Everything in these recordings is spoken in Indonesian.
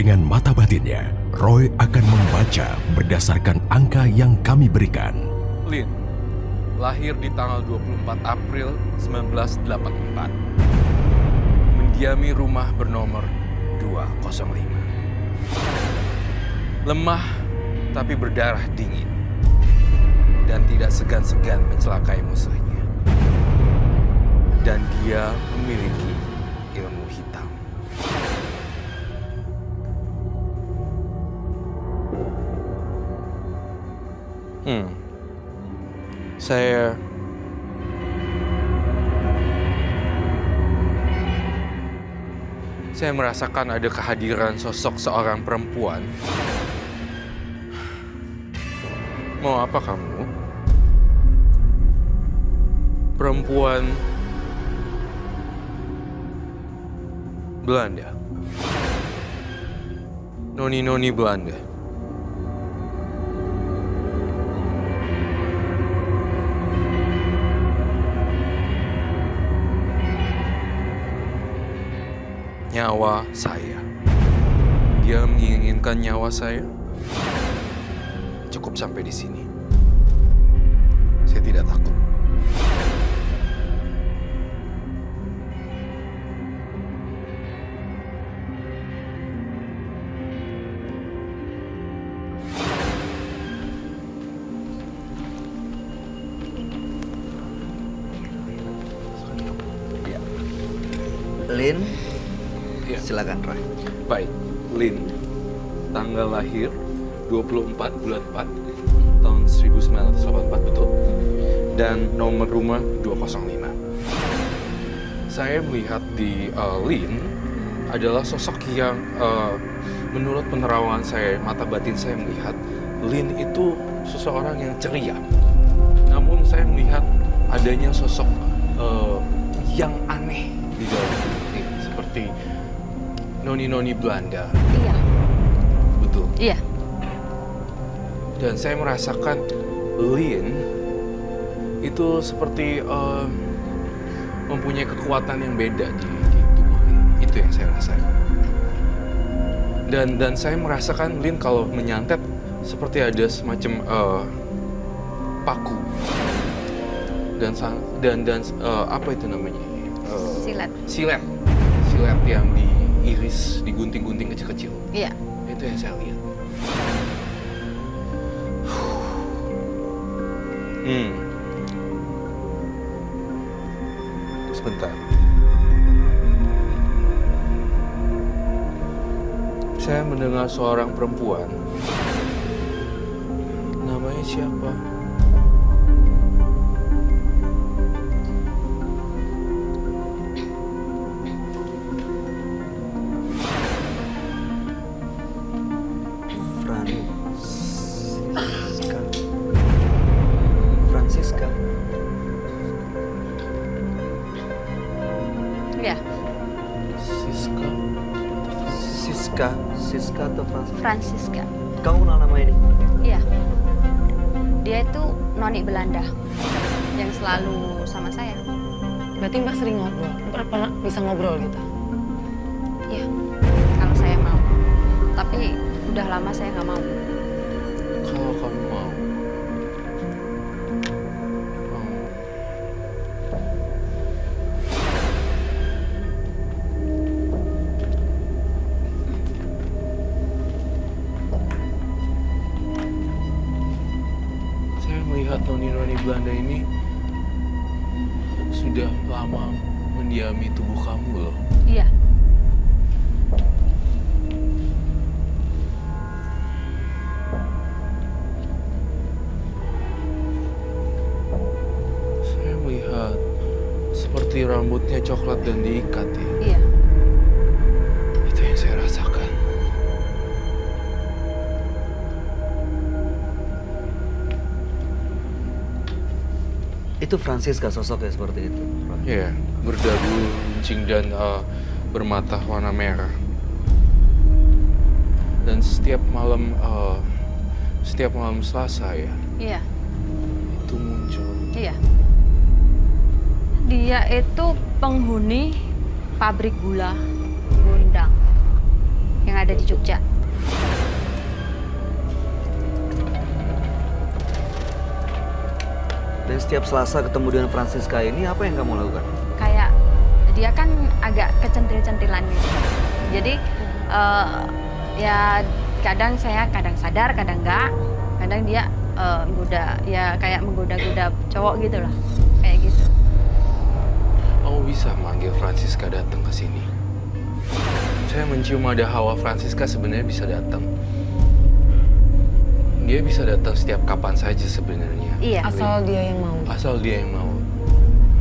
Dengan mata batinnya, Roy akan membaca berdasarkan angka yang kami berikan. Lin, lahir di tanggal 24 April 1984. Mendiami rumah bernomor 205. Lemah tapi berdarah dingin. Dan tidak segan-segan mencelakai musuhnya. Dan dia memiliki ilmu hitam. Saya merasakan ada kehadiran sosok seorang perempuan. Mau apa kamu? Perempuan Belanda. Noni-noni Belanda. Nyawa saya. Dia menginginkan nyawa saya. Cukup sampai di sini. Saya tidak takut. Lin, Ya. silakan Roy. Baik, Lin, tanggal lahir 24 bulan 4 tahun 1984, betul. Dan nomor rumah 205. Saya melihat di Lin adalah sosok yang menurut penerawangan saya, mata batin saya melihat Lin itu seseorang yang ceria. Namun saya melihat adanya sosok yang aneh di dalam Lin, seperti noni-noni Belanda. Iya. Betul. Iya. Dan saya merasakan Lin itu seperti mempunyai kekuatan yang beda di tubuh Lin. Itu yang saya rasakan. Dan saya merasakan Lin kalau menyantet seperti ada semacam paku. Dan apa itu namanya? Silet. Silet yang diiris, digunting-gunting kecil-kecil. Iya. Itu yang saya lihat. Sebentar. Saya mendengar seorang perempuan. Namanya siapa? Francisca. Iya. Siska atau Francisca? Francisca. Kamu kenal nama ini? Iya. Dia itu noni Belanda yang selalu sama saya. Berarti Mbak sering ngobrol, pernah bisa ngobrol gitu? Iya. Kalau saya mau. Tapi udah lama saya nggak mau. Kalau kamu mau. Saya melihat noni-noni Belanda ini sudah lama mendiami tubuh kamu loh. Iya. Saya melihat seperti rambutnya coklat dan diikat ya. Iya. Itu yang saya rasakan. Itu Francisca sosoknya seperti itu. Iya, berdagu, runcing dan bermata warna merah. Dan setiap malam Selasa ya, Iya. itu muncul. Iya. Dia itu penghuni pabrik gula Gondang. yang ada di Jogja. Dan setiap Selasa ketemu dengan Francisca ini, apa yang kamu lakukan? Kayak dia kan agak kecentil-centilan gitu. Jadi ya kadang saya kadang sadar, kadang enggak. Kadang dia kayak menggoda-goda cowok gitu lah. Kayak gitu. Kamu bisa manggil Francisca datang ke sini. Saya mencium ada hawa Francisca sebenarnya bisa datang. Dia bisa datang setiap kapan saja sebenarnya. Iya. Asal dia yang mau. Asal dia yang mau.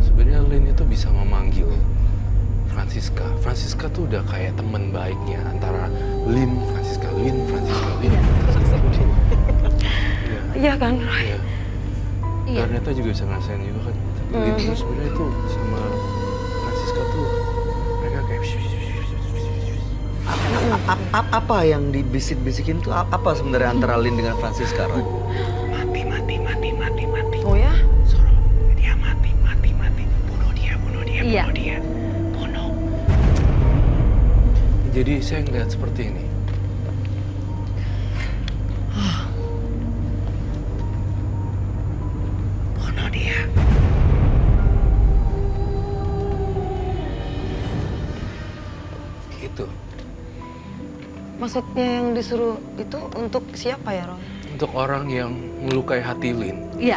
Sebenarnya Lin itu bisa memanggil Francisca. Francisca tuh udah kayak teman baiknya antara Lin, Francisca, Lin, Francisca, Lin. Iya. Iya kan, Roy? Iya. Iya. Garneta juga bisa ngerasain juga kan. Lin tuh sebenarnya tuh sama Francisca tuh mereka kayak Apa yang dibisik-bisikin tuh apa sebenarnya antara Lin dengan Francisca, Roy? mati. Oh ya? Suruh dia mati. Bunuh dia, Iya. bunuh dia. Bunuh. Jadi saya ngeliat seperti ini. Bunuh dia. Gitu. Maksudnya yang disuruh itu untuk siapa ya, Roy? Untuk orang yang melukai hati Lin. Iya.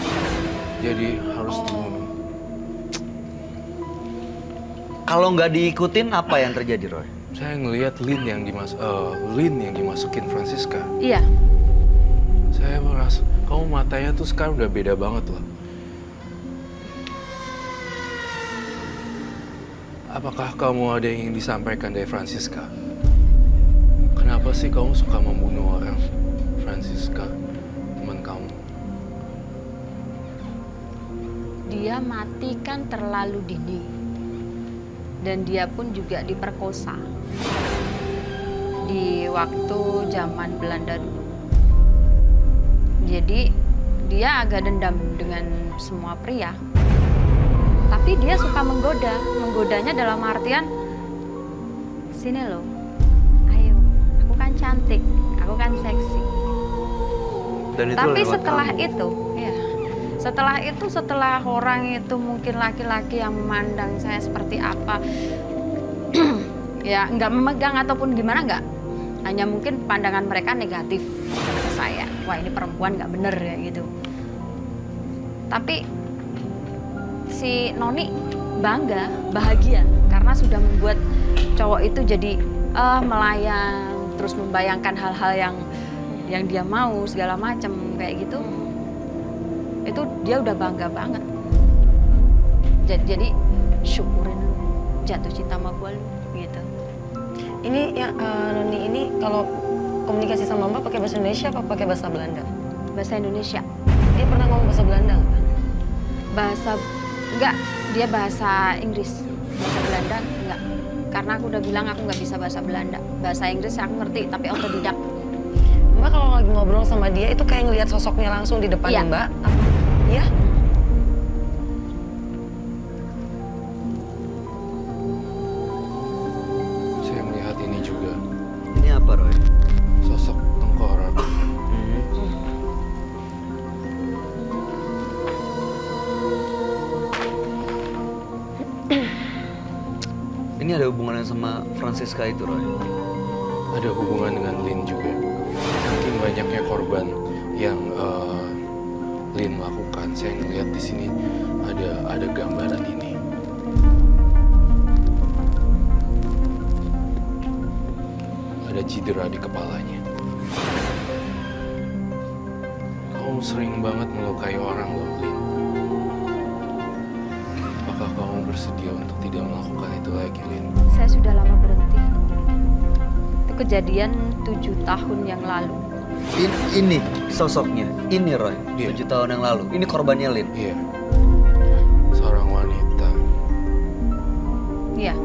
Jadi harus dibunuh. Kalau nggak diikutin, apa yang terjadi, Roy? Saya ngelihat Lin yang dimasukin Francisca. Iya. Saya merasa kamu matanya tuh sekarang udah beda banget loh. Apakah kamu ada yang ingin disampaikan dari Francisca? Kenapa sih kamu suka membunuh orang, Francisca, teman kamu? Dia mati kan terlalu dini. Dan dia pun juga diperkosa. Di waktu zaman Belanda dulu. Jadi dia agak dendam dengan semua pria. Tapi dia suka menggoda. Menggodanya dalam artian, sini loh, ayo, aku kan cantik, aku kan seksi. Dan itu Tapi lewat setelah kamu. itu, ya, setelah orang itu mungkin laki-laki yang memandang saya seperti apa, ya nggak memegang ataupun gimana nggak, hanya mungkin pandangan mereka negatif ke saya. Wah, ini perempuan nggak bener ya gitu. Tapi si Noni bangga, bahagia karena sudah membuat cowok itu jadi melayang, terus membayangkan hal-hal yang dia mau segala macam kayak gitu. Itu dia udah bangga banget. Jadi syukurin lu, jatuh cinta sama gue lu gitu. Ini yang Noni ini kalau komunikasi sama Mbak pakai bahasa Indonesia apa pakai bahasa Belanda? Bahasa Indonesia. Dia pernah ngomong bahasa Belanda nggak? Enggak, dia bahasa Inggris. Bahasa Belanda enggak. Karena aku udah bilang aku nggak bisa bahasa Belanda. Bahasa Inggris aku ngerti tapi otodidak. Mbak kalau lagi ngobrol sama dia itu kayak ngelihat sosoknya langsung di depan Iya. Mbak. Iya? Saya melihat ini juga, Ini apa, Roy? sosok tengkorak. Ini ada hubungannya sama Francisca itu, Roy? Ada hubungan dengan Lin juga. Saking banyaknya korban yang Lin lakukan, saya ngelihat di sini ada gambaran ini. Ada cedera di kepalanya. Kamu sering banget melukai orang loh, Lin. Apakah kamu bersedia untuk tidak melakukan itu lagi, Lin? Saya sudah lama berhenti. Itu kejadian 7 tahun yang lalu. Ini sosoknya, ini Roy, Iya. 7 tahun yang lalu. Ini korbannya Lin. Iya. Seorang wanita. Iya.